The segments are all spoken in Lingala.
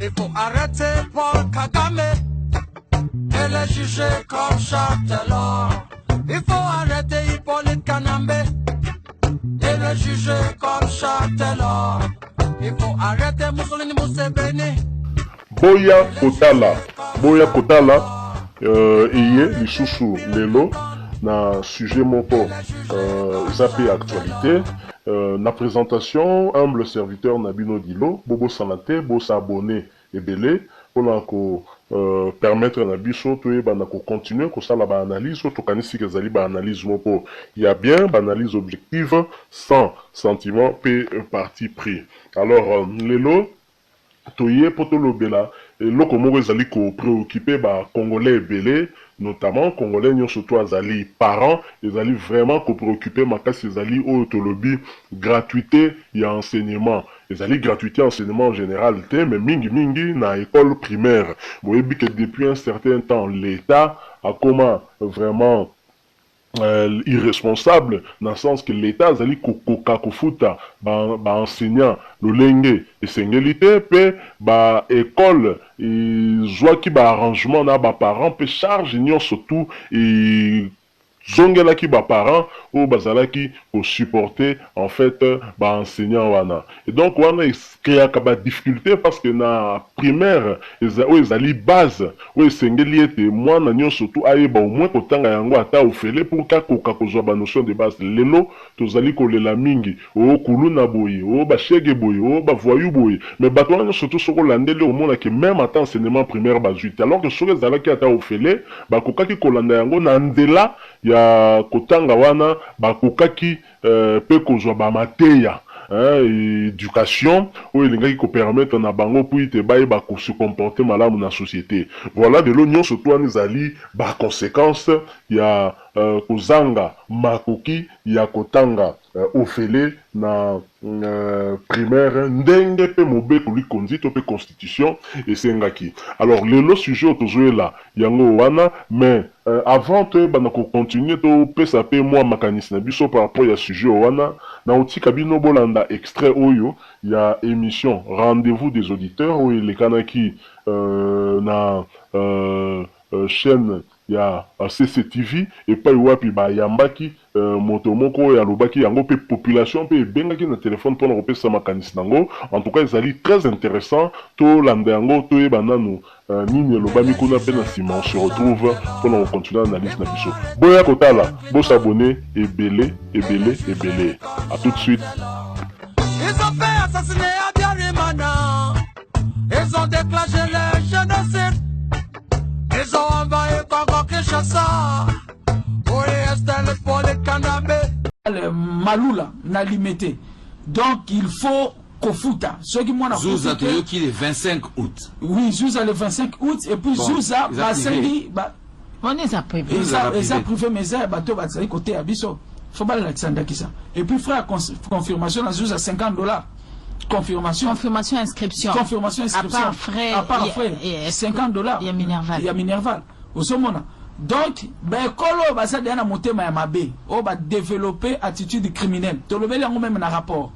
Il faut arrêter Paul Kagame et le juger comme Châtellon. Il faut arrêter Hippolyte Kanambe et le juger comme Châtellon. Il faut arrêter Mussolini Museveni. Boya Kotala, iye lisusu lelo na sujet moko zappé actualité. Na présentation, humble serviteur Nabino Dilo, Bobo Sanate, Bo s'abonner et belé, pour permettre na biso to na ko continuer ko sala ba analyse to kanisi ke zali ba analyse moko. Il y a bien ba analyse objective sans sentiment p parti pris. Alors lelo toye poto lobela loko moko ezali ko préoccuper ba congolais belé, notamment congolais nyo surtout azali parents, ezali vraiment ko préoccuper makasi ezali o tolobi gratuité ya enseignement. Ezali gratuité enseignement en général mais mingi na école primaire. Boyebi que depuis un certain temps l'État a comment vraiment irresponsable dans le sens que l'État zali kofuta ba enseignant lolenge et sengélité pe ba école et joie qui ba arrangement na ba parents pe charge nyon surtout et zongela ki ba parents ou bazala ki pour supporter en fait ba enseignant wana. Et donc wana créa ba difficulté parce que na primaire ezali base ou sengeli ete mwana nyon surtout ayeba au moins kotanga yango ata ofele pour ka koka kozwa ba notion de base. Lelo tozali kolela mingi o kuluna boye o ba shege boye o ba voyou boye mais bato wana surtout soko landele au monde que même ata enseignement primaire bazuite alors que soko ezala ki ata ofele ba koka ki kolanda yango na ndela ya kotanga wana bakokaki pe kozwa ba mateya éducation ou il ko permettre na bango pour ite baye ba ko se comporter malamu na société. Voilà de l'union surtout anizali ba conséquence ya kozanga makoki ya kotanga ofele na primaire ndenge pe mobe ko lui konzi to pe constitution et sengaki. Alors le sujet autour là yango wana mais avant que banako continuer to pesa pe moi mécanisme biso par rapport à sujet wana na outi kabino bolanda extrait oyo ya émission rendez-vous des auditeurs où les kanaki na chaîne ya CCTV et pas wapi ba yambaki motomoko ya lobaki yango pe population pe bengaki na téléphone pour repesa mécanisme nango. En tout cas ezali très intéressant to landa yango to e bananu nini lobami kuna pe na sima. On se retrouve pour continuer l'analyse na biso. Boya Kotala, bo s'abonner et belé. À tout de suite. Ils ont fait assassiner Abiyarimana. Ils ont déclenché le génocide. Ils ont envahi Congo Kinshasa. Oui, Estelle Hippolyte Kanambe. Le Malula n'a limité. Donc il faut Kofuta. Ce qui m'a Zouza qui est le 25 août. Oui, Zouza le 25 août. Et puis Zouza, Bassendi, on les a privé. Ils ont privé mes airs, bateau, bateau, côté Abisso. Faut pas l'Alexandre qui ça. Et puis frère, confirmation, Zouza $50. Confirmation. Confirmation, inscription. Confirmation, inscription. À part frais. $50. Il y a Minerval. Il y a Minerval. Au sommet. Donc, ben, quand on va monter ma mabé, on va développer attitude criminelle. Tu le veux même un rapport.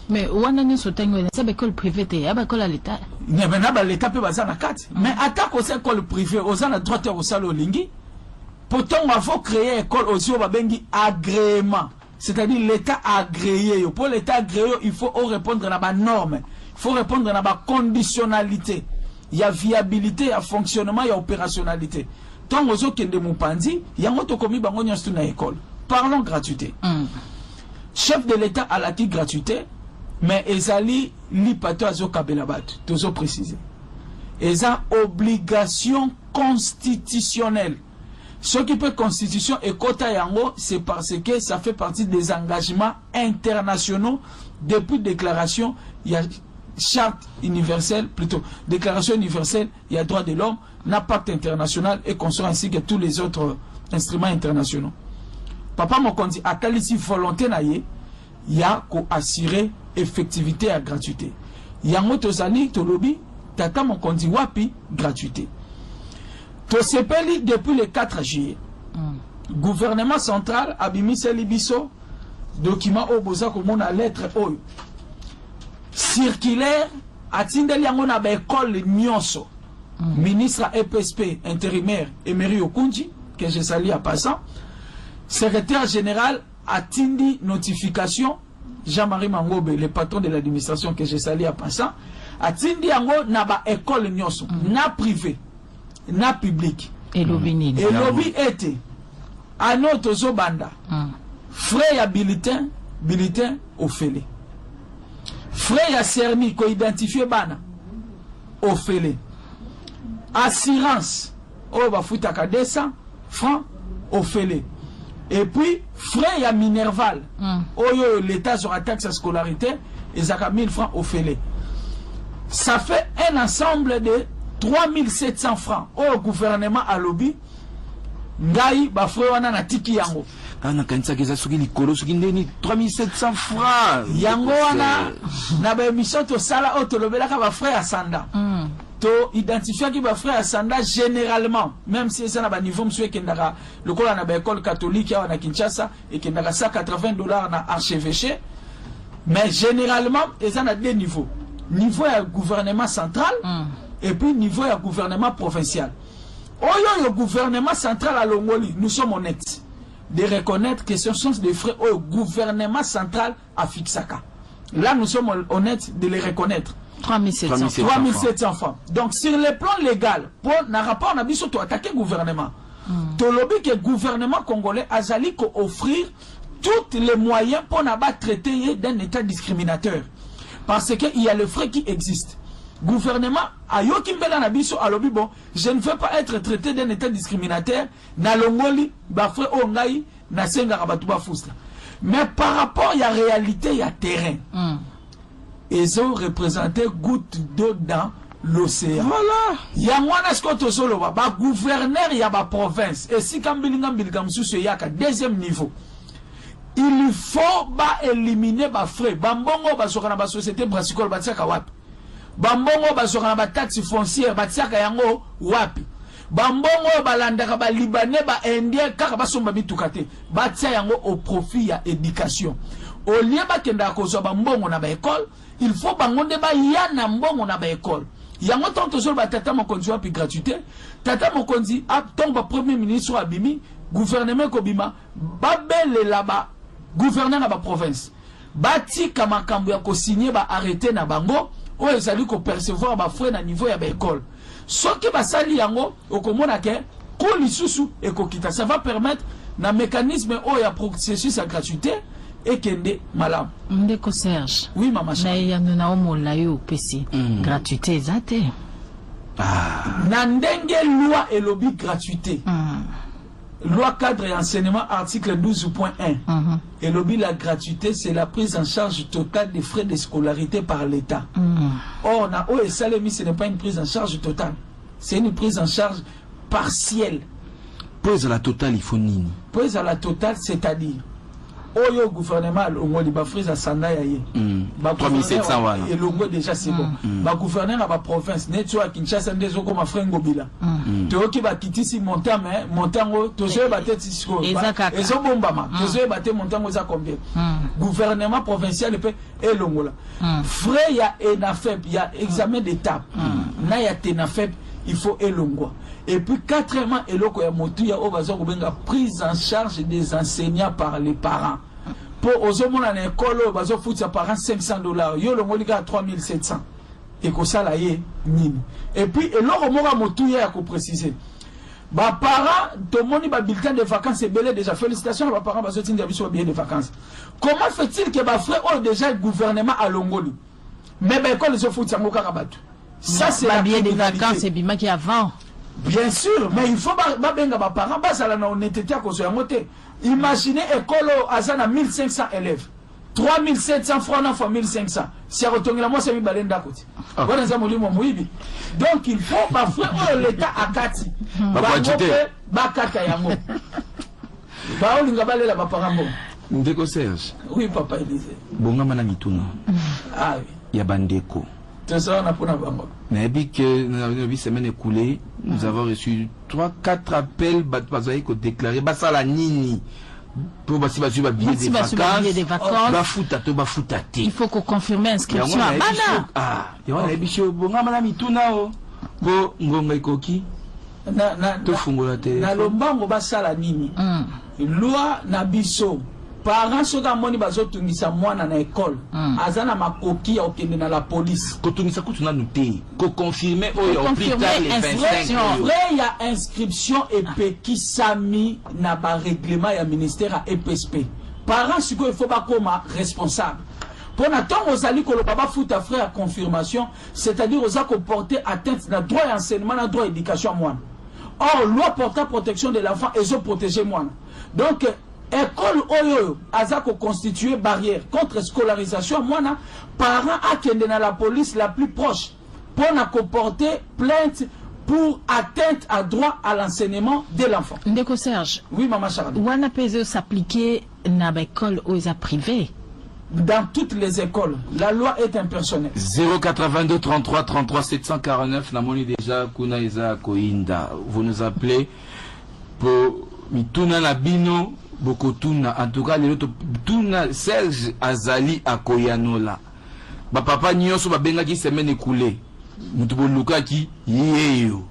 Mais où on a sauté une école privée, il y a école à l'État. Mais maintenant, l'État peut baser la carte. Mais attaque aux écoles privées, aux gens à droite et au salon lingui. Pourtant, on va créer école aussi, on va bengi agrément. C'est-à-dire l'État agréé. Pour l'État agréé, il faut répondre à la norme. Il faut répondre à la conditionnalité. Il y a viabilité, il y a fonctionnement, il y a opérationnalité. Tant aux autres qui sont moupandi, il y a un autre commis bango dans l'école. Parlons gratuité. Chef de l'État a la gratuité, mais ezali li pato azo kabelabat. Toujours préciser. Eza obligation constitutionnelle. Ce qui peut constitution et quota yango, c'est parce que ça fait partie des engagements internationaux depuis déclaration, il y a charte universelle, plutôt déclaration universelle, il y a droit de l'homme, n'a pacte international et consort ainsi que tous les autres instruments internationaux. Papa Mokondi a qualifié volonté naïe, il y a qu'à assurer effectivité à gratuité. Il y a un autre tolobi, tata Mokondi wapi gratuité. Tosepeli depuis le 4 juillet. Gouvernement central a mis Libiso, document au boza comme on a lettre O. Circulaire atindeli yango na ba école nyonso. Ministre EPSP intérimaire Emery Okunji, que je salue à passant. Secrétaire général atindi notification Jean-Marie Mangobe, le patron de l'administration, que je salue à passant. Atindi yango na ba école nyonso, na privé, na public. Et lobby était à notre Zobanda. Frais à bulletin au félé. Frais à Cerny, ko identifié bana au félé. Assurance, oh bah foutaka 200 francs au félé. Et puis frais à Minerval, oh yo l'État sur la taxe à scolarité, et ça 1000 francs au félé. Ça fait un ensemble de 3700 francs au gouvernement à lobby. Ngai ba frais wana na tiki yango. Kana kanisa keza soki likolo soki ndeni 3700 francs. Yango wana na ba émission to sala o to lobelaka ba frais à Sanda. To identifier ki ba frère Sanda généralement, même si ça na ba niveau monsieur kendaka le kola na ba école catholique ya na Kinshasa et kendaka $180 na archevêché, mais généralement ça na deux niveaux. Niveau ya gouvernement central et puis niveau ya gouvernement provincial. Oyo le gouvernement central à Longoli, nous sommes honnêtes de reconnaître que ce sont des frais au gouvernement central à Fixaka. Là nous sommes honnêtes de les reconnaître. 3700 francs. Donc sur le plan légal, pour n'a rapport na biso to attaquer gouvernement. To lobby que gouvernement congolais azali ko offrir tous les moyens pour n'a pas traiter d'un état discriminateur. Parce que il y a le frais qui existe. Gouvernement ayoki mbela na biso alobi bon, je ne veux pas être traité d'un état discriminateur na longoli ba frais o ngai na senga rabatu ba fusla. Mais par rapport à la réalité, il y a terrain. Ils ont représenté goutte d'eau dans l'océan. Voilà. Il y a moins de solo, ba gouverneur, il y a ba province. Et si Kambilingam Bilgamsu se yaka deuxième niveau, il faut ba éliminer ba frais. Bambongo ba sokana ba société brassicole ba tiaka wapi. Bambongo ba sokana ba taxe foncière ba tiaka yango wapi. Bambongo ba landaka ba libanais ba indien kaka ba somba bitukate. Ba tia yango au profit ya éducation. Au lieu ba kenda ko ba mbongo na ba école, il faut bangonde ba yana mbongo na ba école. Yango tanto sol ba tata mokonzi wa pi gratuité, tata mokonzi a tomba premier ministre abimi, gouvernement ko bima, ba bele la ba gouverneur na ba province. Ba tika makambo ya ko signer ba arrêter na bango, o ezali ko percevoir ba frais na niveau ya ba école. Soki ba sali yango okomona ke ko lisusu ekokita, ça va permettre na mécanisme o ya processus à gratuité et kende malam. Ndeko Serge. Oui maman. Na yango na omola yo pesi. Gratuité zate. Na ndenge loi et lobby gratuité. Loi cadre et enseignement article 12.1. Et lobby la gratuité c'est la prise en charge totale des frais de scolarité par l'État. Or na o et salemi ce n'est pas une prise en charge totale. C'est une prise en charge partielle. Prise à la totale il faut nini. Prise à la totale c'est-à-dire Oyo gouvernement l'ongoli ba frise à Sanda yaye. 3700 wana. Et l'ongo déjà c'est bon. Ba gouverneur à ba province neto à Kinshasa ndezo ko ma frengo bila. To ki ba kitisi montant montango to je ba tete siko. Ezo bomba ma. To je ba te montango za combien? Gouvernement provincial peut et l'ongola. Frais ya ENAFEP, il y a examen d'étape. Na ya TENAFEP, il faut elongwa. Et puis quatrièmement, eloko ya motu ya obazo kubenga prise en charge des enseignants par les parents. Pour ozomona na école obazo futa parents $500, yo lo molika 3700. Et ko sala ye nini. Et puis eloko moka motu ya ko préciser. Ba parents to moni ba bulletin de vacances et belé déjà félicitations ba parents bazo tinda biso billet de vacances. Comment fait-il que ba frère o déjà le gouvernement à Longoli. Mais ba école zo futa ngo kaka batu. Ça c'est la billet de vacances et bima qui avant. Bien sûr, mais il faut benga ba parents basala na honnêteté ko so yangote. Imaginez école azana 1500 élèves. 3700 francs na fois 1500. Si retongela moi c'est mi balenda koti. Voilà ça molimo muibi. Donc il faut ba frère l'état akati. Ba kata yango. Ba olinga balela ba parents bon. Ndeko Serge. Oui papa Élisée. Bonga mana mituna. Ah oui. Ya bandeko. Mais depuis que la semaine écoulée, nous avons reçu 3-4 appels pour déclarer Basala Nini. Pour basi ba billet des vacances. Bafuta te. Il faut qu'on confirme l'inscription à Bana. Ah, il y a bicho bonga mana mituna o. Bo ngonga ikoki. To fungola te. Na lombango basala nini? Loi na biso. Parents soka moni bazotungisa mwana na école. Azana makoki ya okende na la police. Ko tungisa kutu na nuté. Ko confirmer au plus tard les 25 jours. Il y a inscription et qui sami na ba règlement ya ministère à EPSP. Parents siko il faut pas comme responsable. Pour n'attendre aux alliés que le papa fout à frère à confirmation, c'est-à-dire aux actes porter atteinte à droit et enseignement, à droit et éducation à moi. Or, loi portant protection de l'enfant et je protéger moi. Donc, école oyo azako constituer barrière contre scolarisation moi na parents akende na la police la plus proche pour na comporter plainte pour atteinte à droit à l'enseignement de l'enfant. Ndeko Serge. Oui maman Charles. Wana pezo s'appliquer na école oyo privée. Dans toutes les écoles, la loi est impersonnelle. 082 33 33 749 namoni déjà kuna eza koinda. Vous nous appelez pour mituna na bino Bokotuna, en tout cas, les autres, Tuna Serge Azali à Koyanola. Papa Nyoso Babenga qui semaine écoulée. Mutubo Luka qui yeyo.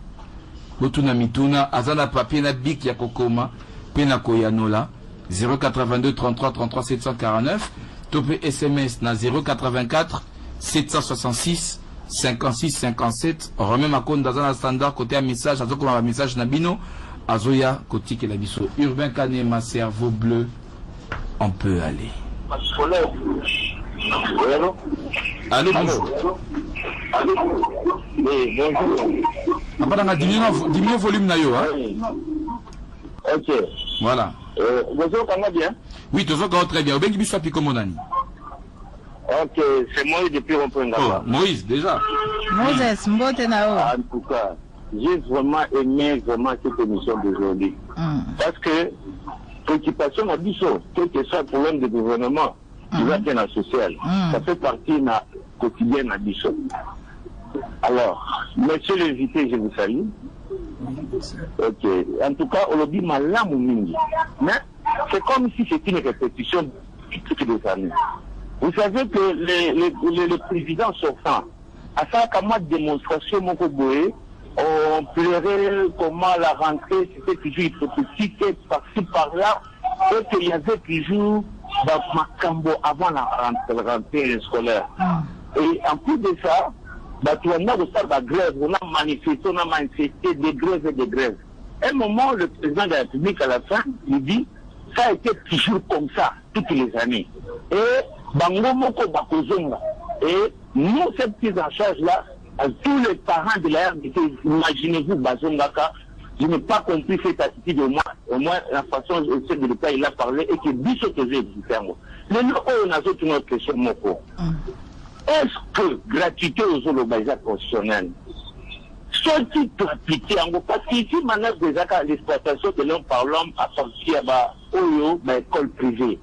Botuna Mituna, Azana papier na bik ya Kokoma, Pena Koyanola, 082 33 33 749, Topé SMS na 084 766 56 57. Remet ma compte dans un standard côté un message, Azoko un message Nabino. Azoya, Kotik et la Bisso. Urbain Kanema, cerveau bleu, on peut aller. Allô, bonjour. Oui, bonjour. Diminuez volume nayo, hein? Ok. Voilà. Bonjour, comment bien? Oui, toujours très bien. Obengi Bisso Apiko Monani. Ok, c'est Moïse depuis Romprenga. Oh, Moïse, déjà. Moses, Mbote Nao. En tout cas. J'ai vraiment aimé cette émission d'aujourd'hui. Parce que préoccupation à Bissot, quel que soit le problème de gouvernement, qui va être social, ça fait partie de la quotidienne à Bissot. Alors, monsieur l'invité, je vous salue. Ok. En tout cas, on le dit malin ou mingi. Mais c'est comme si c'était une répétition de toutes les années. Vous savez que le président sortant, à chaque mois de démonstration, mon Koboé, on pleurait comment la rentrée c'était toujours hypothétique par-ci par-là et qu'il y avait toujours Macambo avant la rentrée scolaire. Et en plus de ça, on a reçu la grève, on a manifesté des grèves et des grèves. À un moment, le président de la République à la fin, il dit ça a été toujours comme ça toutes les années. Et Bango Moko Bakozonga. Et nous, cette prise en charge-là, tous les parents de la RDC, imaginez-vous, Bazongaka, je n'ai pas compris cette attitude au moins la façon dont le chef de l'État il a parlé et que Bissot faisait exister. Mais nous, on a une autre question. Est-ce que gratuité aux holobaïsats professionnels, ce qui peut appliquer en gros, parce qu'ici, maintenant, l'exploitation de l'homme par l'homme a sorti à l'école privée.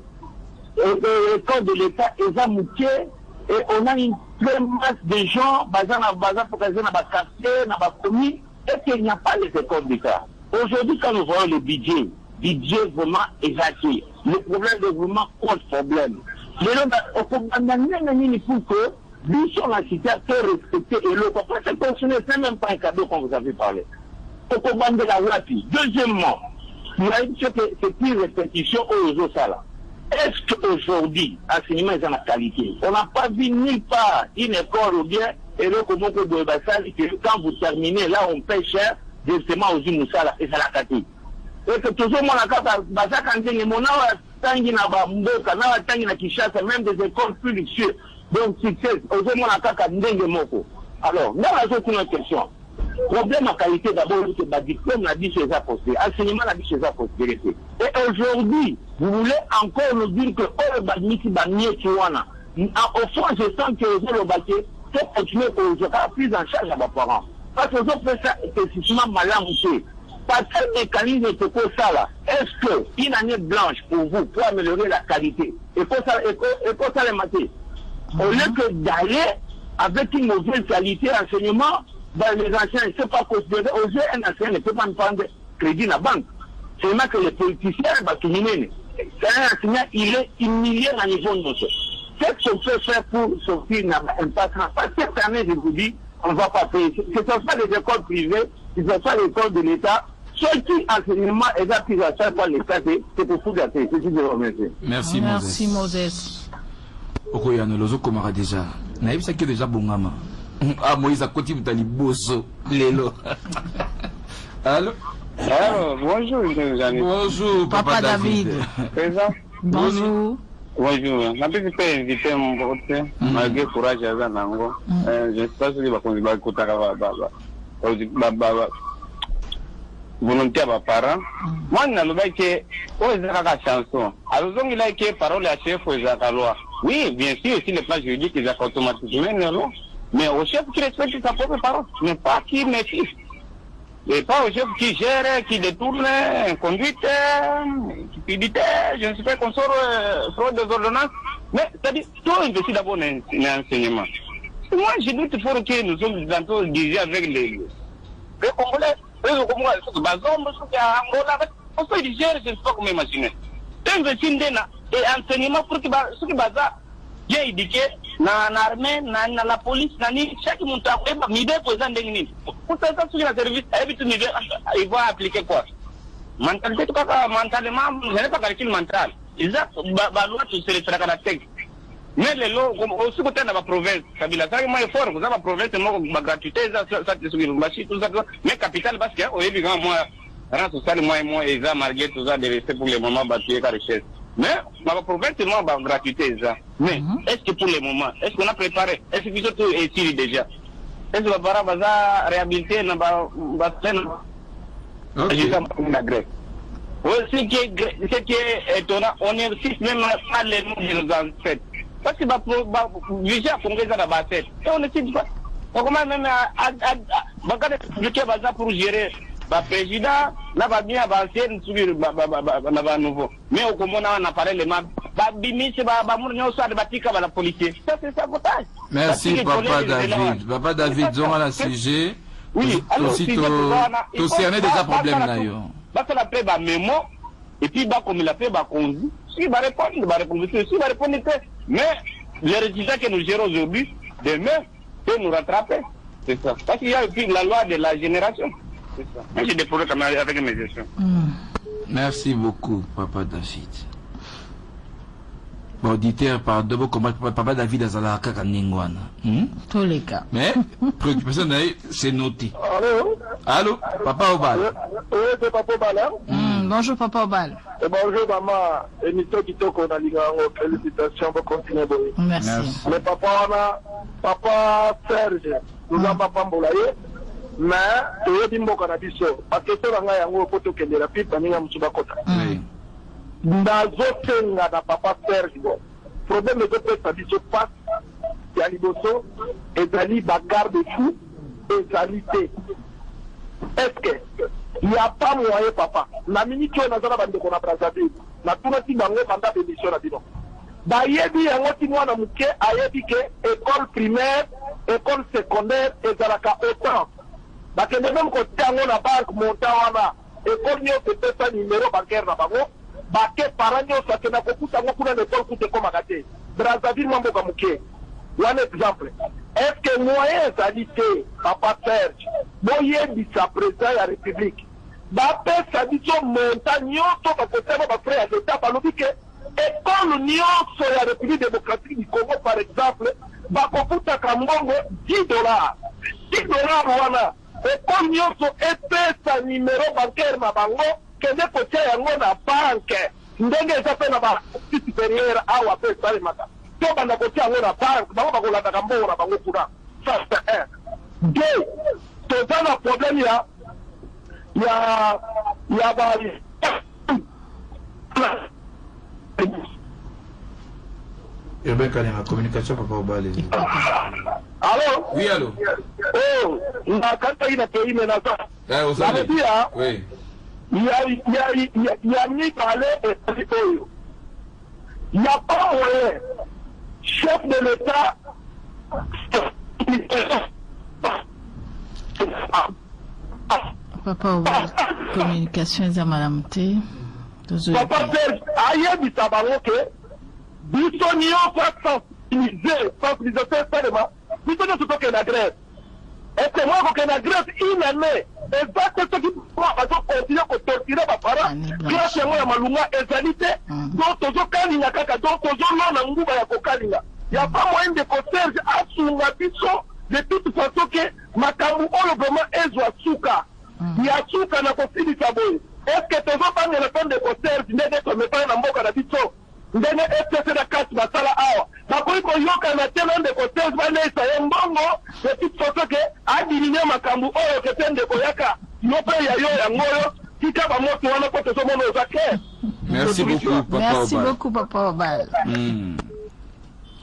Et l'école de l'État est amouquée. Et on a une très masse de gens, basant pour qu'ils aient un quartier, un commis, et qu'il n'y a pas les écoles d'État. Aujourd'hui, quand nous voyons le budget vraiment évacué. Le problème de gouvernement pose problème. Mais là, on peut demander pour que Bissot la cité a respecté et le papa c'est pensionné, c'est même pas un cadeau qu'on vous avait parlé. On peut demander la WAPI. Deuxièmement, il y a une chose que c'est plus répétition aux autres salles. Est-ce qu'aujourd'hui, l'enseignement est dans la qualité? On n'a pas vu nulle part une école ou bien, et là, comme on peut que quand vous terminez, là, on paye cher, directement aux Moussala, et c'est la qualité. Et que toujours, mon accord, Baza Kanteng, mon awa, Tangi na Bamboka, Nawa Tangi na Kishasa, même des écoles plus luxueuses. Donc, succès, aujourd'hui, mon accord, Kandeng Moko. Alors, là, la autre question. Problème à qualité d'abord, c'est que le diplôme n'a dit chez les posté, l'enseignement n'a dit chez les posté. Et aujourd'hui, vous voulez encore nous dire que le badmiti banier Tiwana. Au fond, je sens que le baquet, faut continuer pour la prise en charge à vos parents. Parce que vous faites ça excessivement malin, monsieur. Par quel mécanisme peut ça là? Est-ce qu'une année blanche pour vous, pour améliorer la qualité, et pour ça les mater? Au lieu que d'aller avec une mauvaise qualité d'enseignement, les anciens ne sont pas considérés. Aujourd'hui, un ancien ne peut pas prendre crédit à la banque. C'est seulement que les politiciens vont tout mener. c'est un enseignant, il est humilié à niveau de notre. Qu'est-ce qu'on peut faire pour sortir un patron? Parce que cette année, je vous dis, on ne va pas payer. Ce ne sont pas les écoles privées, ce ne sont pas les écoles de l'État. Ceux qui enseignement est pris à chaque fois l'État, c'est pour tout gâter. C'est ce que je vous remercie. Merci, Merci Moses. Okoyano lozo komara déjà. Naïb ça qui déjà bongama. Ah Moïse a côté mutali bosso lelo. Allô? Alors, bonjour, Jeanne. Bonjour, Papa David. Présent. Bonjour. Bonjour. Je peux pas inviter mon côté, malgré le courage à Zanango. Je ne sais pas si je vais continuer à écouter volonté à mes parents. Moi, je ne sais pas si c'est chanson. Alors, il y a des paroles à chef ou à loi. Oui, bien sûr, si les plans juridiques, ils sont automatiquement non. Mais au chef qui respecte sa propre parole, mais pas qui maîtrise. Et pas au chef qui gère, qui détourne, conduite, cupidité, je ne sais pas qu'on sort fraude des ordonnances. Mais c'est-à-dire, tout investit d'abord dans l'enseignement. Moi, je doute qu'il faut que nous sommes tantôt dirigés avec les Congolais. Les Congolais, les Bazombe, on peut les gérer, je ne sais pas comment imaginer. Tout investit dans l'enseignement pour que ceux qui basent bien éduqués, dans l'armée, dans la police, chaque monde a une idée pour les endiguer. Pour ça, sur le service, ils vont appliquer quoi? Mentalité, mentalement, ce n'est pas calcul mental. Ils ont la loi qui se réfère à la texte. Mais les lois, aussi côté de la province, Kabila, ça est fort, vous avez la province, c'est gratuité, mais capital, parce que, au début, moi, rang social, moi, ils ont malgré tout ça, de rester pour le moment battu la richesse. Mais, la province, c'est moi, gratuité, ça. Mais, est-ce que pour le moment, est-ce qu'on a préparé? Est-ce que tout est tiré déjà? Est-ce que va bara réhabiliter na ba la Grèce? Ce qui est étonnant, on insiste même pas les noms de nos ancêtres. Parce que déjà Congrès à la bassette. Et on ne sait pas. Donc comment même pour gérer le président, là va bien avancer sur nouveau. Mais au comment on a parlé les mains. Merci Papa David. Papa David, on a un sujet. Oui, alors aussi tu cerner déjà problème là yo. Bah ça l'appelle bah mémo et puis bah comme il a fait bah conduit. Si bah répondre, si bah répondre mais les résultats que nous gérons aujourd'hui, demain peut nous rattraper. C'est ça. Parce qu'il y a aussi la loi de la génération. C'est ça. Moi j'ai des problèmes avec mes gestions. Merci beaucoup Papa David. Bon, auditeur, pardon, comment Papa David a la kaka ningwana. Tous les cas. Mais, préoccupation, c'est noté. Allô? Allô? Papa Obal. Oui, c'est Papa Obal. Bonjour Papa Obal. Et bonjour maman. Et Nito Kitoko, on a dit félicitations pour continuer. Merci. Mais Papa Serge, nous avons pas Mbolaye, mais tu es dit Mboka Nabiso. Parce que c'est un yango poto kende la pipe, n'inga msubakota. Oui. Nazotenga na Papa Serge problème ezopesa biso passe ya liboso ezali bagarde fou ezali te. Est-ce que il n'y a pas moyen papa na minute oyo naza na bandeko na Brazzaville natunaki bango banda bémission na bino bayebi yango ti mwana moke ayebi ke école primaire école secondaire ezalaka autant bakende meme kote yango na banque montant wana école nyonso epesa numéro bancaire na bango bake parents nyonso akenda kokuta ngo kuna na école kuta ekomaka te. Brazzaville mamboka moke wana exemple. Est-ce que moyen ezali te Papa Serge boyebisa président ya république bapesa biso montant nyonso bakotema bafrais ya l'état balobi ke école nyonso ya république démocratique du Congo par exemple bakokutaka mbongo $10. $10 wana école nyonso epesa numéro bancaire na bango kende kotia yango na banke ndenge eza mpe na ba supérieur awa mpe esalemaka to banda kotia yango na banke bango bakolandaka mbongo na bango kuna. Ça c'est un. Deux, toza na problème ya ba Urbain Kane, la communication Papa Obal. Allô? Oui, allô? Oh, na kanta ina pays menaça. Ça veut dire, oui. Il y a mibale ezali oyo. Il n'y a pas moyen. Chef de l'État Papa Obal, communication eza malamu te. Papa Serge, ayebi tabango ke biso nyonso sensibiliser seulement biso nyonso tokenda grève. Est-ce que moi kokenda grève une année eza te soki bazokontinue kotortire baparent grâce yango ya malunga ezali te donc tozokalinga kaka donc tozolona nguba ya kokalinga ya pas moyen de Serge asunga biso de toute façon ke makambo oyo vraiment ezwa suka ya suka na kosilisa boye. Est-ce que tozobangela mpe ndeko Serge ndenge tomepana na mboka na biso ndenge FCC na kati basala awa bakoki koyokana te na ndeko Serge banesa ye mbongo de toute façon ke adiline makambo oyo ke te ndeko yaka yo mpe ya yo yango oyo tika bamoto wana po tozomona oza clair. Merci beaucoup papa. Merci beaucoup papa Obal.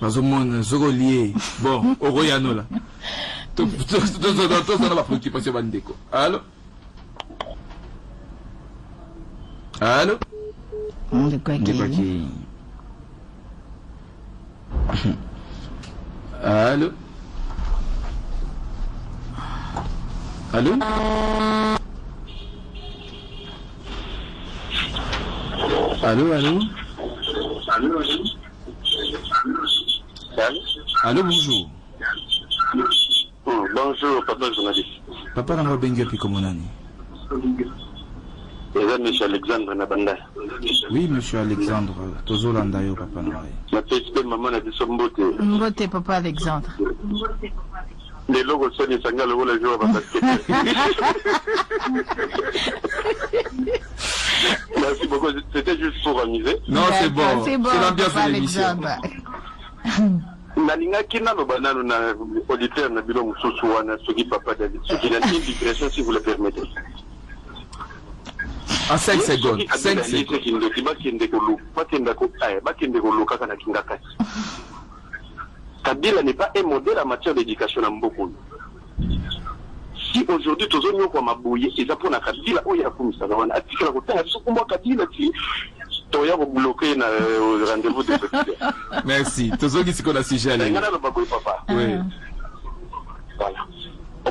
Bazomona zoko lié. Bon, oroyano là. Tout ça va préoccupation bandeko. Allô? Allô? De quoi qui? Allô? Allô? Allô, allô? Allô, bonjour. Bonjour, papa journaliste. Papa n'a pas bien comme on a dit. Et là, monsieur Alexandre Nabanda. Oui, monsieur Alexandre. Tozolanda yo, papa n'a pas. Ma petite maman a dit son beauté. Mbote, papa Alexandre. Les logos sont les sangales au la jour à basket. Merci beaucoup. C'était juste pour amuser. Non, c'est bon. C'est l'ambiance de l'émission. Nalinga kina no banano na auditeur na bilo mususu wana soki papa David. Soki na une digression si vous le permettez. En 5 secondes. 5 secondes. Kabila n'est pas un modèle en matière d'éducation en beaucoup. Si aujourd'hui, tous les gens qui ont mabouillé, ils ont pour Kabila, oh, il y a comme ça. On a dit que la route est sur moi, Kabila, qui doit bloquer le rendez-vous de ce. Merci. Tous ceux qui se connaissent si j'ai papa. Oui. Voilà.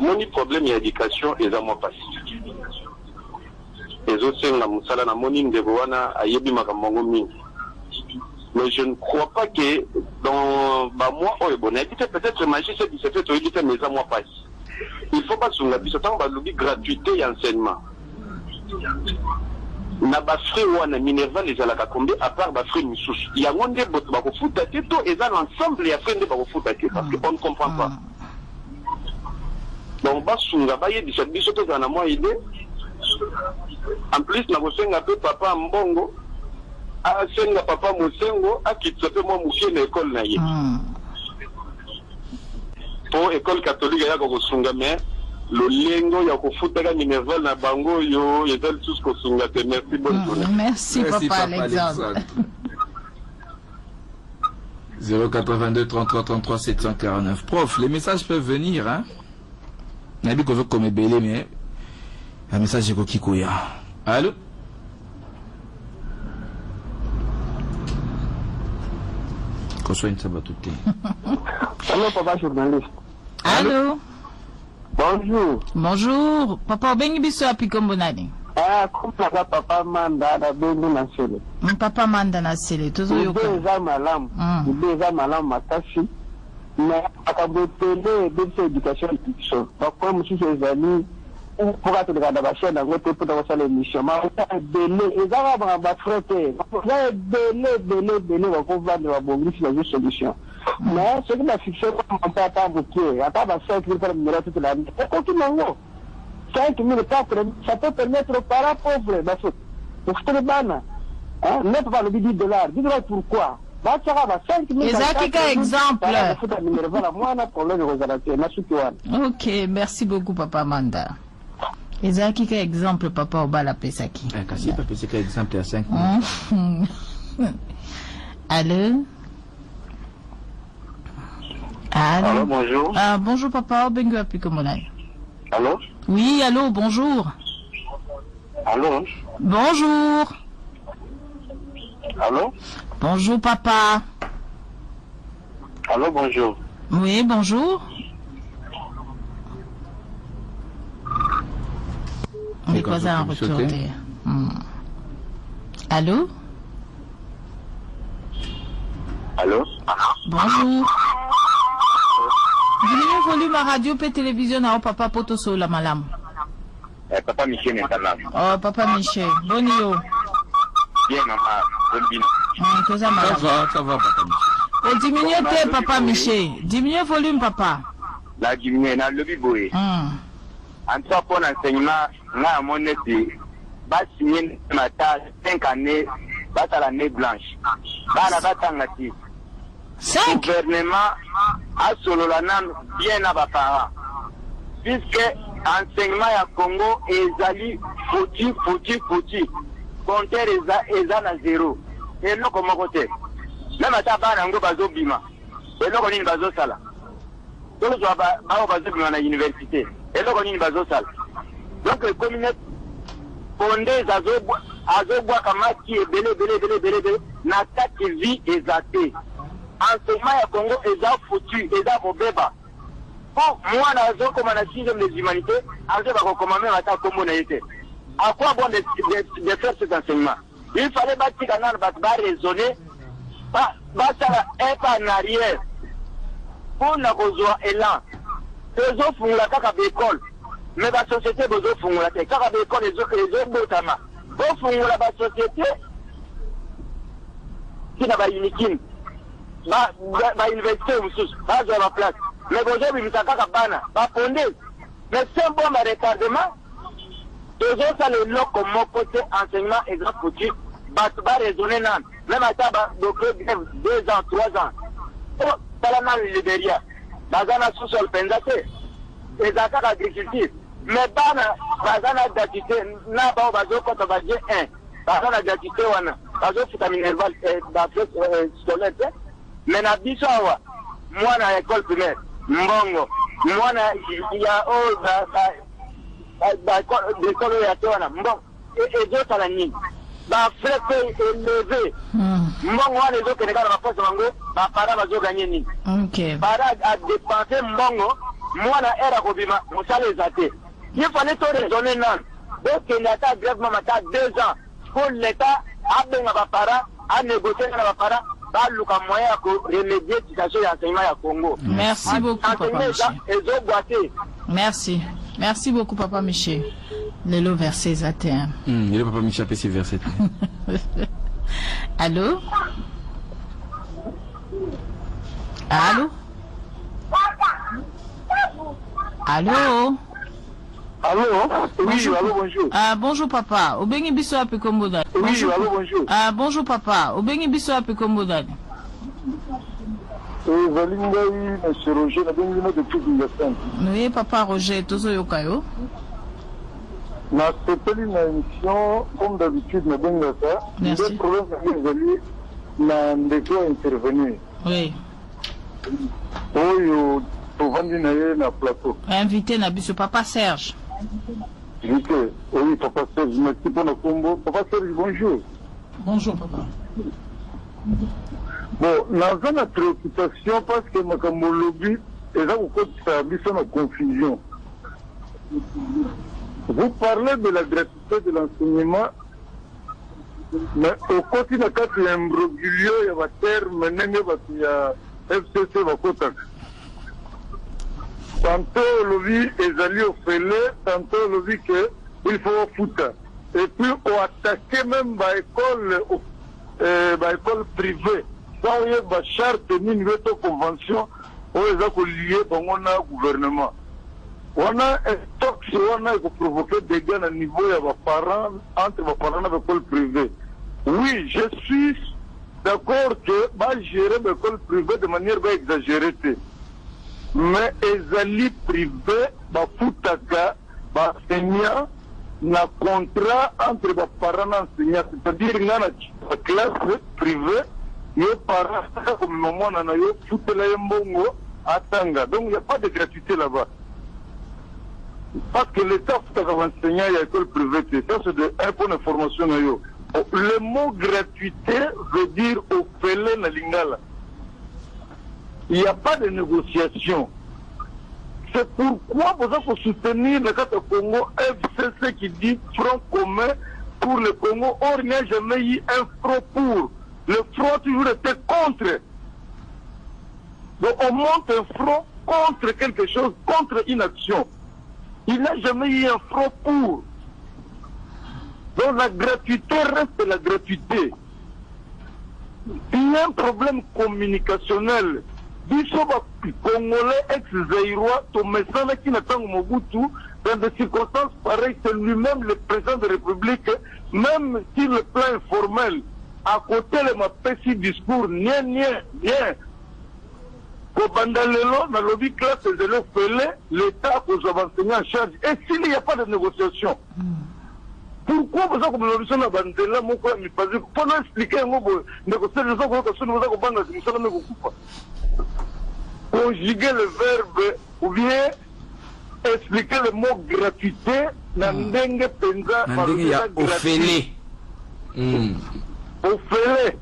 Mon problème d'éducation est à moi passé. Les autres, c'est la moussala, la monine de Boana, à Yebi Makamongo Ming. Mais je ne crois pas que dans moi, peut-être magie, c'est qui s'est fait au éditer mes amours pas. Il ne faut pas sur la piste, tant que gratuité et enseignement. Na bafri wana Minerva les alaka combien à part bafri Missous. Il y a un des bottes bako foot à tête et ça l'ensemble et après des bako foot à tête parce qu'on ne comprend pas. Donc bas sunga baye di cette biso to na moi idée. En plus na bosenga pe papa mbongo. A senga papa mosengo a kitsope moi mukie na école na ye. Pour école catholique ya ko sunga mais le lengo ya ko futaka Minerval na bango yo yezal tous ko sunga te merci bonne journée. Merci papa Alexandre. 082 33 33 749. Prof, les messages peuvent venir hein. Nabi ko comme belé mais un message ko kikoya. Allô? Allô papa journaliste. Allô? Bonjour. Bonjour. Papa bengi biso api kombonani. Ah, comme papa manda da bengi na sele. Papa manda na sele. Tozo yoka. Déjà malam. Déjà malam matashi. Mais akabotele de éducation fiction. Pourquoi monsieur ses amis pour être dans la chaîne dans votre pour dans l'émission. Mais belé et ça va ba frotté. Là belé on va vendre la bonne solution. Mais ce que la fiction on peut pas bouquer. À part 5 000 par numéro toute la vie. Et continuons. 5 000 ça peut permettre aux parents pauvres pour tout le bana. Hein, ne pas le $10. $10 pourquoi? Bah ça va 5 000. Ezaki exemple. OK, merci beaucoup papa Manda. Ezaki ka exemple papa Obala Pesaki. Kasi papa Pesaki exemple à 5 000. Allô? Allô? Allô, bonjour. Ah, bonjour papa, bengo api komonai. Allô? Oui, allô, bonjour. Allô? Bonjour. Allô? Bonjour papa. Allô, bonjour. Oui, bonjour. On est quoi ça en retour? Allô? Allô? Bonjour. Diminuez le volume à radio et télévision à papa Potoso la malam. Papa Michel n'est pas là. Oh, papa Michel. Bon yo. Bien, maman. Bonne bine. Ça va, papa Michel. Oh, diminuez tes, papa Michel. Diminuez le volume, papa. La diminuer, na lobby boy. En tout cas, pour l'enseignement, là, mon été, va signer ma tâche 5 années, va à l'année blanche. Va la battre 5. Le gouvernement a solo la nam bien à ma parents. Puisque enseignement à Congo est allé foutu. Compteur est à 0. Et non, comment côté. Même à ta barre, on va bazo bima. Et non, on est bazo sala. Donc, on va bazo bima à l'université. Et non, on est bazo sala. Donc, les communautés fondées azo bois comme qui est belé, n'a pas de vie exatée. Enseignement à Congo est à foutu, est à bobeba. Bon, moi, nazo comme on a 6e des humanités, azo va recommander à ta communauté. À quoi bon de faire cet enseignement? Il fallait bâtir un arbre, raisonner, bâtir un pas en arrière. Pour la besoin élan. Les autres font la caca d'école. Mais la société a besoin de la caca d'école, les autres botama. Vous font la société qui n'a pas unique. Bah, université ou sous, bah, dans la place. Mais aujourd'hui, il y a caca bana, bah, fondé. Mais c'est un bon retardement. Les autres, ça le lot comme mon côté enseignement exemple foutu. Bah, tu vas raisonner, non. Même à ça, bah, donc, 2 ans, 3 ans. Oh, ça la le Libéria. Bazana sous-sol pendate. Les attaques agriculture. Mais bana, bazana gratuité, n'a pas bazo quand on va dire 1. Bazana gratuité, wana. Bazo futa minerval, d'affaires scolaire. Mais na biso awa, moi na école primaire, mbongo. Moi na, il y a, l'école ya tona, mbongo. Et d'autres à la ligne. Bah, frais élevé. Mbongo, les autres, les gars, la poste mango, bah, para bazo gagner ni. Ok. Para a dépensé mbongo, moi na era kobima, moussale zate. Il fallait tout raisonner non. Donc, il y a ta grève, maman, 2 ans. Pour l'État, a bien ma para, a négocié ma para, pas le moyen pour remédier la situation de l'enseignement à Congo. Merci beaucoup, papa Michel. Merci. Merci beaucoup, papa Michel. Le verset zatéen. Le papa Michel a verset. Allô? Allô? Allô? Allô? Oui, bonjour. allô, bonjour. Bonjour papa. Obengi biso api komboda. Oui, allô, bonjour. Bonjour papa. Obengi biso api komboda. Valingai, monsieur Roger, n'a bien vu depuis une Oui, papa Roger, tozo yokayo. Na c'était une émission, comme d'habitude, n'a bien vu ça. Merci. Le problème, c'est que n'a ndeko intervenir. Oui. Oui, pour vendre na plateau. Invité na biso papa Serge. Oui, papa Serge, merci pour le combo. Papa Serge, bonjour. Bonjour, papa. Bon, dans une préoccupation, parce que mon lobby, et là, vous avez une confusion. Vous parlez de la gratuité de l'enseignement, mais au côté de l'imbroglio, il y a un terme, il y a FCC, il y a tantôt le est allé au fêlé, tantôt le qu'il faut foutre. Et puis on attaqué même l'école privée. Ça il y a une charte, une convention, où ils ont lié au gouvernement. On a un stock, on a provoqué des dégâts au niveau des parents, entre les parents de l'école privée. Oui, je suis d'accord que gérer l'école privée de manière exagérée. Mais les alliés privés, enseignants, na contrat entre les parents et enseignants. C'est-à-dire que dans la classe privée, les parents, comme le moment, ils foutent les mbongo à Tanga. Donc il n'y a pas de gratuité là-bas. Parce que l'État fout les enseignants et l'école privée. Ça, c'est un point d'information. Le mot gratuité veut dire au fêlé na lingala. Il n'y a pas de négociation. C'est pourquoi vous avez soutenir le cas de Congo FCC qui dit front commun pour le Congo. Or, il n'y a jamais eu un front pour. Le front a toujours été contre. Donc on monte un front contre quelque chose, contre une action. Il n'a jamais eu un front pour. Donc la gratuité reste la gratuité. Il y a un problème communicationnel. Biso Congolais ex-Zaïrois, Tomesana qui n'attend Mobutu, dans des circonstances pareilles, c'est lui-même le président de la République, même sur le plan informel, à côté de ma petit discours, bien. Au Bandalelo, dans le lobby classe des élèves fêlés, l'État aux enseignants en charge. Et s'il n'y a pas de négociation, pourquoi vous avez négocié la Bandela, mon frère, mais pas pour nous expliquer un mot, négocier les autres, nous avons pas négocié la même conjuguer le verbe ou bien expliquer le mot gratuité, Nandenge Penza, Ophélie. Ophélie.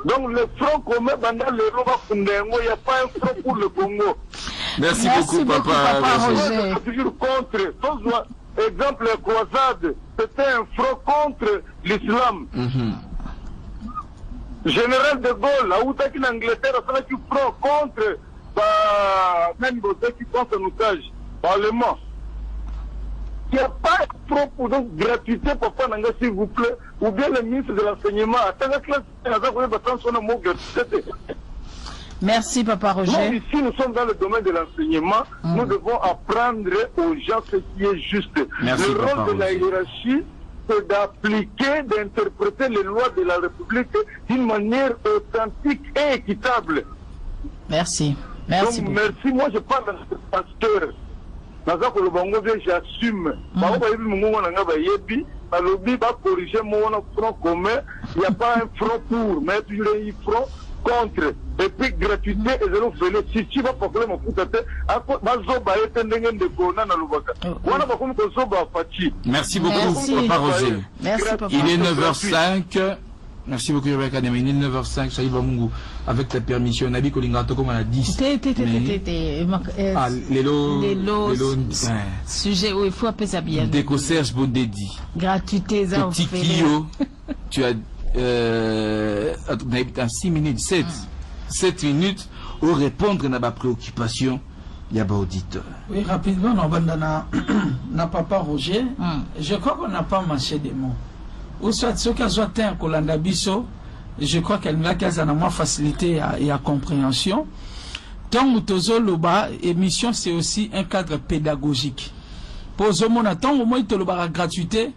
Donc le front commun, il n'y a pas un front pour le Congo. Merci beaucoup, papa Roger. Toujours contre. Exemple, la croisade, c'était un front contre l'islam. Général de Gaulle, à Outaki en Angleterre, a fait un front contre même qui contre un otage, parlement. Il n'y a pas de front pour donc gratuité, papa Nanga, s'il vous plaît, ou bien le ministre de l'enseignement. Merci, papa Roger. Nous, ici, nous sommes dans le domaine de l'enseignement. Nous devons apprendre aux gens ce qui est juste. Merci, le rôle de la hiérarchie, c'est d'appliquer, d'interpréter les lois de la République d'une manière authentique et équitable. Merci. Merci. Donc, merci. Moi, je parle de ce pasteur. J'assume. Corriger mon front commun. Il n'y a pas un front pour, mais toujours un front contre. Et puis gratuité et zéro vélo. Si tu vas problème au foot, merci beaucoup, papa Roger. Merci, papa. Il est 9h05. Merci beaucoup, Rebecca Deme. Il est 9h05, Saïba Mungu. Avec ta permission, Nabi Kolingato, comme on a dit. Ah, sujet où il faut appeler ça bien. Déco Serge Bondedi. Gratuité, ça, petit Kyo. Tu as, 6 minutes, 7 minutes, pour répondre à ma préoccupation. Il y a pas auditeur. Oui, rapidement, on n'a pas Roger. Je crois qu'on n'a pas marché des mots. Ou soit ce qu'elle soit un Kolanda Bisso, je crois qu'elle n'a qu'à moins facilité et à compréhension. Tant que Loba, émission, c'est aussi un cadre pédagogique. Pour ce moment, tant au moins il te le gratuité,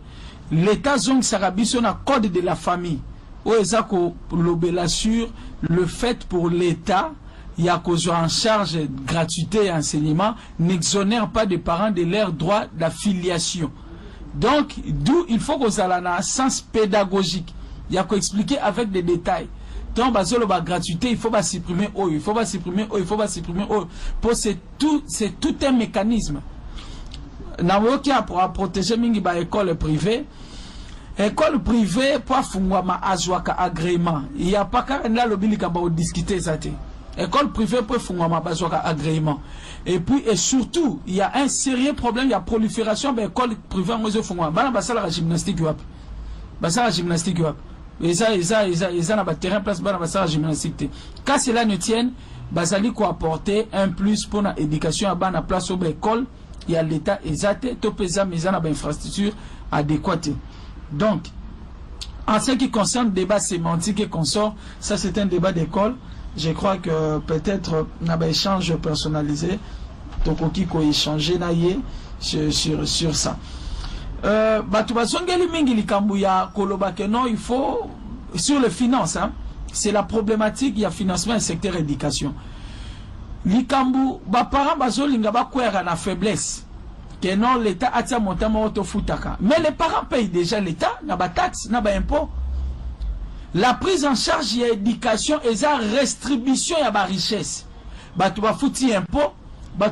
l'État zone Sarabiso na code de la famille. Où est-ce que sur le fait pour l'État, il y a qu'on soit en charge gratuité et enseignement, n'exonère pas des parents de leur droit d'affiliation. Donc, d'où il faut qu'on ait un sens pédagogique. Il y a qu'à expliquer avec des détails. Donc, la gratuité, il faut pas supprimer oh, il faut pas supprimer oh, il faut pas supprimer oh. C'est tout un mécanisme. Pour protéger mingi ba école privée. École privée, pour faire agrément. Il n'y a pas qu'à discuter ça. École privée pour faire agrément. Et puis, et surtout, il y a un sérieux problème, il y a prolifération de l'école privée en la gymnastique. La gymnastique. Et ça, ils ont un terrain place dans la gymnastique. Quand cela ne tienne, il faut apporter un plus pour l'éducation à la place de l'école. Il y a l'État exact, tout pesa mis en infrastructure adéquate. Donc, en ce qui concerne le débat sémantique et consort, ça c'est un débat d'école. Je crois que peut-être on a un échange personnalisé. Donc, il faut échanger sur ça. Il faut, sur les finances, hein, c'est la problématique, il y a financement et secteur éducation. Likambu, parents bazolinga bakwera na faiblesse. Que non, l'État a tia montama autofutaka. Mais les parents payent déjà l'État, na ba taxe, na ba impôt. La prise en charge de l'éducation et la restribution de la richesse. Tu vas foutre impôt,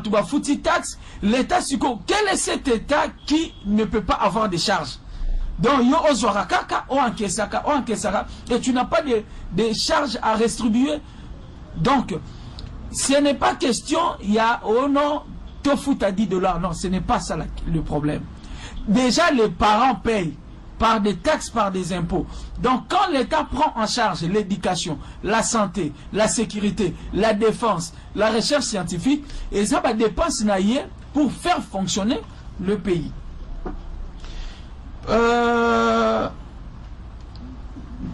tu vas foutre taxe. L'État, quel est cet État qui ne peut pas avoir de charges? Donc, il y a et tu n'as pas de charges à restribuer. Donc, ce n'est pas question, il y a, oh non, tu fout à $10. Non, ce n'est pas ça le problème. Déjà, les parents payent. par des taxes, par des impôts. Donc quand l'État prend en charge l'éducation, la santé, la sécurité, la défense, la recherche scientifique, et ça va dépenser pour faire fonctionner le pays.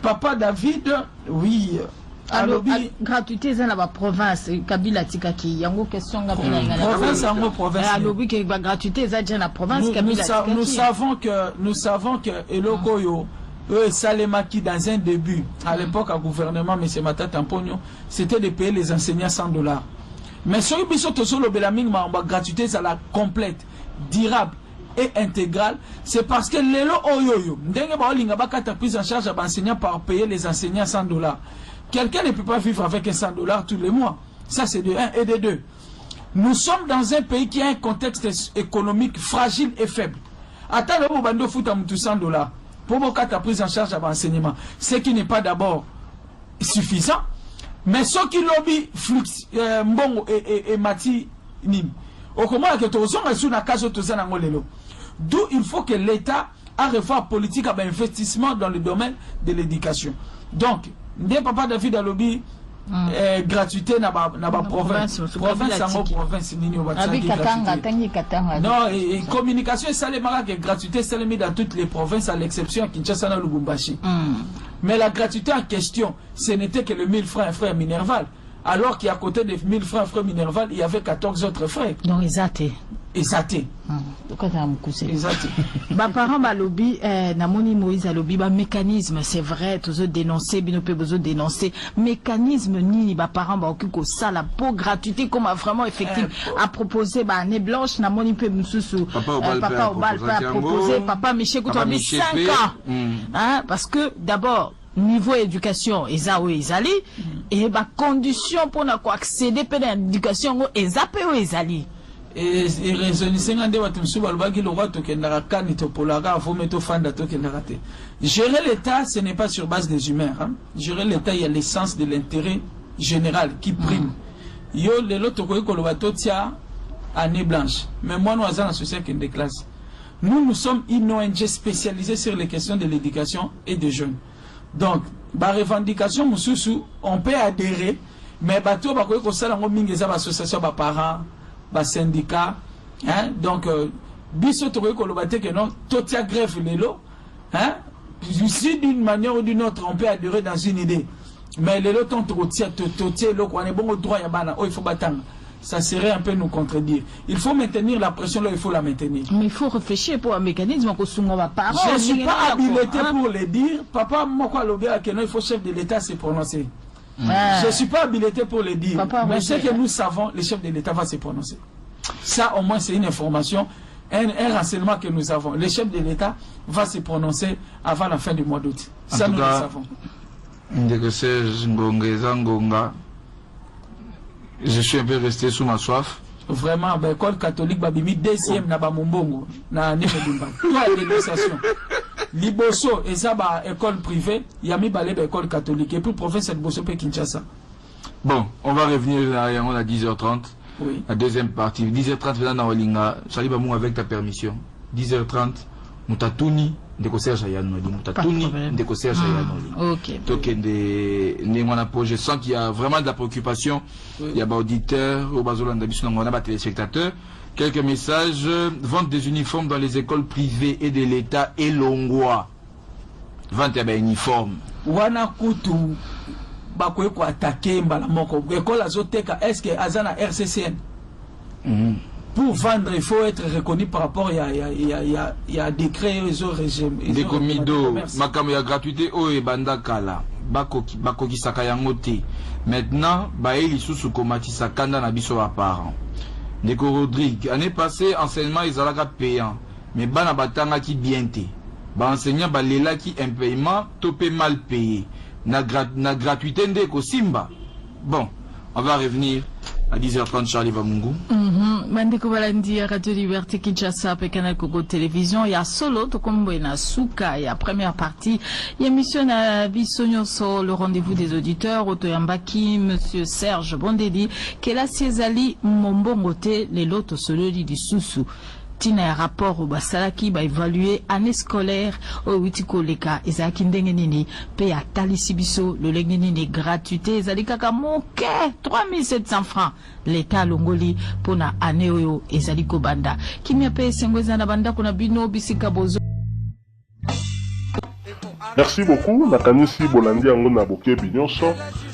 Papa David, oui. Alors, gratuité dans la province, Kabila Tikaki, il y a une question. Province en province. Alors, gratuité dans la province, Kabila Tikaki. Nous savons que Elokoyo, Salemaki, dans un début, à l'époque, au gouvernement, M. Matata Tamponio, c'était de payer les enseignants $100. Mais sur le gratuité, c'est la complète, durable et intégrale. C'est parce que l'élo oyoyo, prise en charge d'enseignants par payer les enseignants $100. Quelqu'un ne peut pas vivre avec $100 tous les mois. Ça, c'est de 1 et de 2. Nous sommes dans un pays qui a un contexte économique fragile et faible. Attends, le bando fout à $100 pour ta prise en charge d'enseignement. Ce qui n'est pas d'abord suffisant. Mais ceux qui lobby flux, mbongo et mati nim. Au comment que tu as sur la case d'où il faut que l'État a revoir politique à investissement dans le domaine de l'éducation. Donc, des papa David a lobby gratuité na ba province en province non et communication ça les marques gratuité c'est mis dans toutes les provinces à l'exception de Kinshasa na Lubumbashi. Mais la gratuité en question ce n'était que le 1000 francs frère Minerval, alors qu'à côté des 1000 francs frère Minerval il y avait 14 autres frais. Donc exacté. Exacté. Parents balobi namoni Moïse alobi ba mécanisme c'est vrai tous dénoncer binope besoin dénoncer mécanisme ni ba parents ba okiko ça la pour gratuité comme vraiment effectif à proposer ba année blanche namoni pe mususu papa Obal a proposé papa Michel Koutou 5 ans hein parce que d'abord niveau éducation eza o ezali et ba condition pour na ko accéder à l'éducation eza pe o ezali. Et raisonnissez ngande watumsu balbagi lo wato kendara kani to polaga faut mettre fanda to kendara te. Gérer l'État ce n'est pas sur base des humains hein. Gérer l'État il y a l'essence de l'intérêt général qui prime. Yo le loto ko ko lo wato tia année blanche. Mais moi nous avons associé des classes. Nous sommes une ONG spécialisée sur les questions de l'éducation et des jeunes. Donc ba revendication mususu on peut adhérer mais bato ba ko sala ngo mingi za association ba parents ba syndicat hein donc biso to ko lobate que non totia grève lelo hein ici d'une manière ou d'une autre on peut adhérer dans une idée mais lelo ton totia lo ko ne bon droit ya bana il faut batanga ça serait un peu nous contredire. Il faut maintenir la pression là, il faut la maintenir. Mais il faut réfléchir pour un mécanisme que sous va parler. Je ne suis pas habilité pour le dire. Papa Moko Lobé que non il faut chef de l'État se prononcer. Je ne suis pas habilité pour le dire. Papa, mais ce que nous savons, le chef de l'État va se prononcer. Ça, au moins, c'est une information, un renseignement que nous avons. Le chef de l'État va se prononcer avant la fin du mois d'août. Ça, nous le savons. Je suis un peu resté sous ma soif. Vraiment, l'école catholique, Babimi, deuxième, na Bamumbongo, na Nimedumba. Pas de négociation. Liboso, et ça, école privée, Yami Balé, école catholique. Et puis, professeur Liboso, Kinshasa. Bon, on va revenir à 10h30. Oui. La deuxième partie. 10h30, maintenant, dans Olinga. Charlie Bamou, avec ta permission. 10h30, Moutatouni, de Serge Ayanoli. Moutatouni, de Serge Ayanoli. Ok. Donc, je sens qu'il y a vraiment de la préoccupation. Il y a des auditeurs, des téléspectateurs. Quelques messages. Vente des uniformes dans les écoles privées et de l'État et Longwa. Vente des uniformes. Wanakutu. Bakoye ko attaquer mbala moko école azoteka est-ce que azana RCCN pour vendre il faut être reconnu par rapport il y a décret aux régime des comido makamo ya gratuité o e banda kala bakoki saka yango te maintenant baeli susu komati sakanda na biso ba parents Ndeko Rodrigue année passée enseignement ezalaka payant mais bana batanga ki bien te ba enseignant balela ki impayement topé mal payé na gratuité ndeko Simba. Bon, on va revenir à 10h30 Charlie Bamungu. Mandeko balandi Radio Liberté Kinshasa pe Canal Congo Télévision ya solo to kombo na suka ya première partie émission na bisonyo sur le rendez-vous des auditeurs Otoyambaki monsieur Serge Bondedi que la Césali Mombongote les loto sololi di susu tina ya rapport basalaki évaluer année scolaire outi koleka ezalaki ndenge nini pe atalisi biso lolenge nini gratuité ezali kaka moke 3700 francs l'état longoli pona année oyo ezali kobanda kimia pe esengo eza na banda kuna bino bisika bozo. Merci beaucoup, nakanisi bolandi yango na boke binyonso,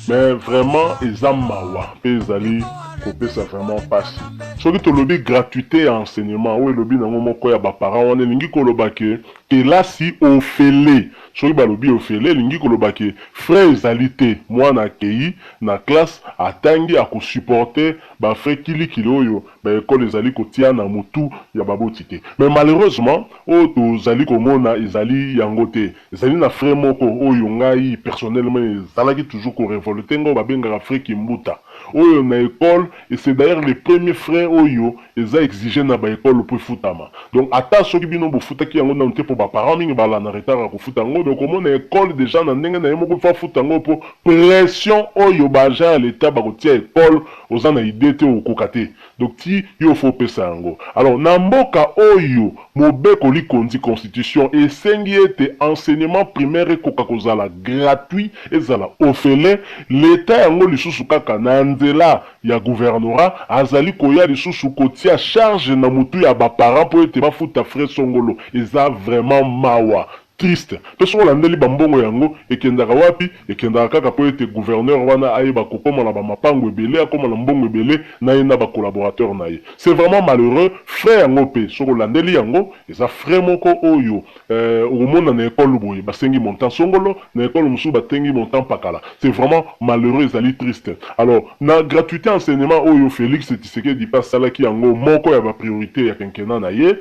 mais vraiment ezamawa pe ezali kopé ça vraiment passe. Soki to lobi gratuité enseignement ou lobi nango moko ya ba parents wana lingi ko lobake ke là si ofele. Soki ba lobi ofele lingi ko lobake frais ezalité mwana kei na classe atangi ako supporter ba frais kili oyo ba école ezali kotia na mutu ya babotité. Mais malheureusement o to zali komona ezali yango te. Ezali na frais moko oyo ngai personnellement ezalaki toujours ko révolter ngo ba benga frais kimbuta. Oyo na école et c'est d'ailleurs les premiers frais oyo eza exigé na ba école pour futama. Donc ata soki bino bo futaki yango na nte pour ba parents mingi bala na retard ko futango donc comme na école déjà na ndenge na yemo ko fa futango pour pression oyo ba ja l'état ba ko tia école oza na idée te okokate. Donc ti yo faut pesa yango. Alors na mboka oyo mobeko li kondi constitution et sengi ete enseignement primaire ko kozala gratuit ezala ofele l'état yango lisusu kaka na nzela ya gouvernorat azali koya lisusu kotia charge na mutu ya ba parents po ete bafuta frais songolo eza vraiment mawa triste peso landeli bambongo yango ekendaka wapi ekendaka kaka po ete gouverneur wana ayeba kokoma na ba mapango ebele akoma na mbongo ebele na ye na ba collaborateur na ye. C'est vraiment malheureux frais yango pe soko landeli yango eza frais moko oyo omona na école boye basengi montant songolo na école musu batengi montant pakala. C'est vraiment malheureux ezali triste. Alors na gratuité enseignement oyo Félix Tshisekedi pasalaki yango moko ya ba priorité ya quinquennat na ye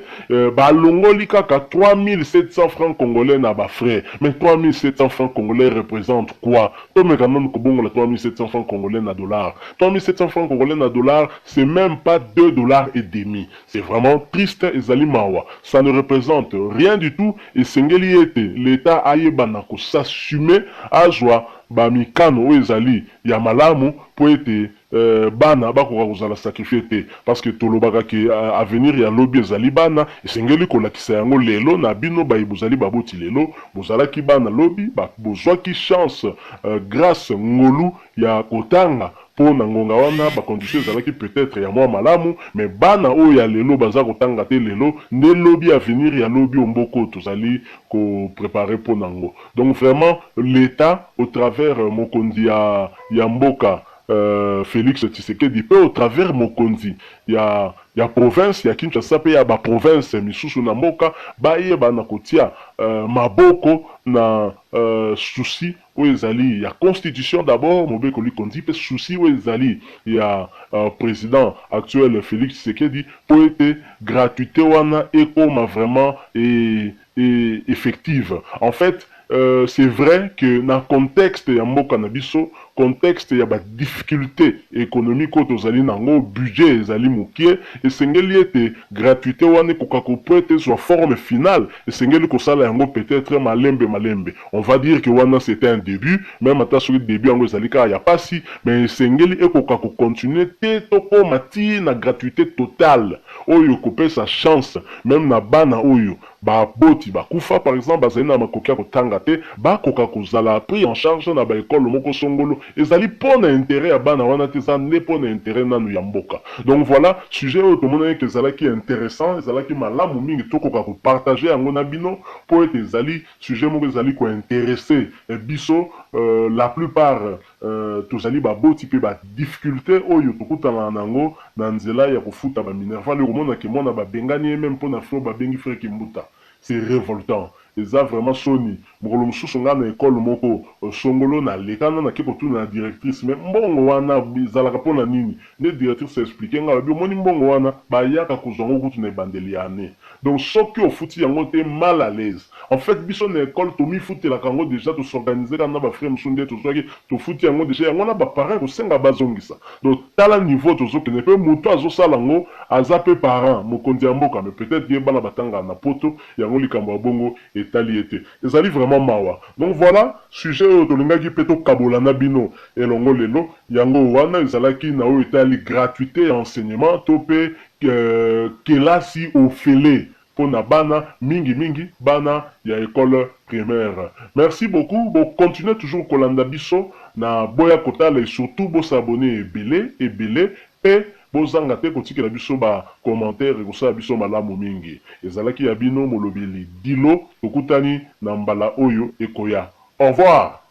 ba longoli kaka 3700 francs congolais na ba frais. Mais 3700 francs congolais représentent quoi? Comme quand même kobongo la 3700 francs congolais na dollars. 3700 francs congolais na dollars, c'est même pas 2 dollars et demi. C'est vraiment triste ezali mawa. Ça ne représente rien du tout et sengeli ete l'état ayeba na ko s'assumer azwa ba mikano ezali ya malamu po ete bana bakoka kozala sacrifié te parce que tolobaka ke avenir ya lobi ezali bana esengeli kolakisa yango lelo na bino bayibuzali baboti lelo bozalaki bana lobi bozwaki chance grâce ngolu ya kotanga po na ngonga wana bacondition ezalaki peut-être ya mwa malamu mais bana oyo ya lelo baza kotanga te lelo nde lobi avenir ya lobi omboko tozali ko préparer po nango. Donc vraiment l'état au travers mokondi ya mboka Félix Tshisekedi pe au travers mokonzi ya province ya Kinshasa pe ya ba province misusu na mboka ba yeba na kotia maboko na souci oyo ezali ya constitution d'abord mobeko li kondi pe souci oyo ezali ya président actuel Félix Tshisekedi po ete gratuité wana ekoma vraiment effective. En fait c'est vrai que dans le contexte ya mboka na biso contexte ya ba difficulté économique tozali nango budget ezali mokie esengeli ete gratuité wana koka ko peut soit forme finale esengeli ko sala yango peut-être malembe on va dire que wana c'était un début même ata sur le début yango ezali ka ya pasi mais esengeli ekoka ko continuer te toko mati na gratuité totale oyo ko pe sa chance même na bana oyo ba boti ba kufa par exemple bazali na makokia ko tanga te ba koka ko zala pris en charge na ba école moko songolo ezali pona intérêt ya bana wana te za ne pona intérêt nanu ya mboka. Donc voilà sujet oyo tomona ke ezalaki intéressant ezalaki malamu mingi tokoka ko partager yango na bino po ete ezali sujet moko ezali ko intéresser biso la plupart tozali ba boti pe ba difficulté oyo tokutana nango na nzela ya kofuta ba minerva le komona ke mona ba bengani même pona flo ba bengi frère Kimbuta. C'est révoltant. Eza vraiment soni mokolo mosusu nga na école moko songolo na lekana na kiko tu na directrice mais mbongo wana bizalaka pona nini ne directrice expliquer nga bi moni mbongo wana ba yaka kozongo kutu na bandeli ya année. Donc soki o futi yango te mal à l'aise. En fait biso na école to mi futi la kango déjà to s'organiser na ba frère msunde to soki to futi yango déjà yango na ba parents ko senga bazongisa. Donc tala niveau to soki ne pe muto azo salango azape parents mokonzi mboka mais peut-être ye bana batanga na poto yango likambo bongo etaliete. Ezali vraiment mawa. Donc voilà sujet to lingaki peto kabola na bino elongo lelo yango wana ezalaki na o etali gratuité enseignement topé kelasi ofele pour na bana mingi bana ya école primaire. Merci beaucoup. Bon, continuez toujours kolanda biso na boya kotala et surtout bo s'abonner ebele et bozanga te kotikela biso ba commentaire ekosala biso malamu mingi. Ezalaki ya bino molobeli Dilo tokutani na mbala oyo ekoya. Au revoir.